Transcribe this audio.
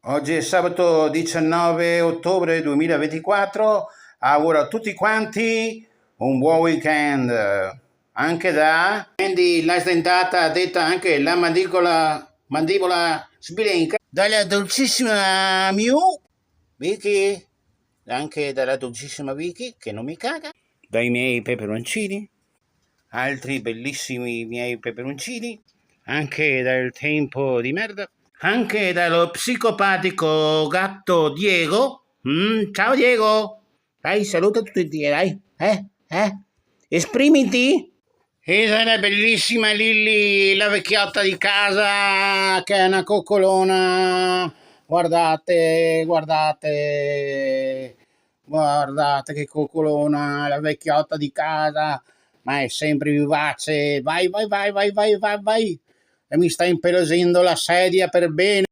Oggi è sabato 19 ottobre 2024. Auguro a tutti quanti un buon weekend. Anche da Andy la sdentata, detta anche la mandibola sbilenca, dalla dolcissima Miu, Vicky, anche dalla dolcissima Vicky che non mi caga, dai miei peperoncini, altri bellissimi miei peperoncini, anche dal tempo di merda, anche dallo psicopatico gatto Diego. Ciao Diego, dai, saluta tutti, dai, esprimiti. E dalla bellissima Lilli, la vecchiotta di casa, che è una coccolona. Guardate, guardate, guardate che coccolona, la vecchiotta di casa, ma è sempre vivace. Vai, vai, vai, vai, vai, vai, vai. E mi sta impelosendo la sedia per bene.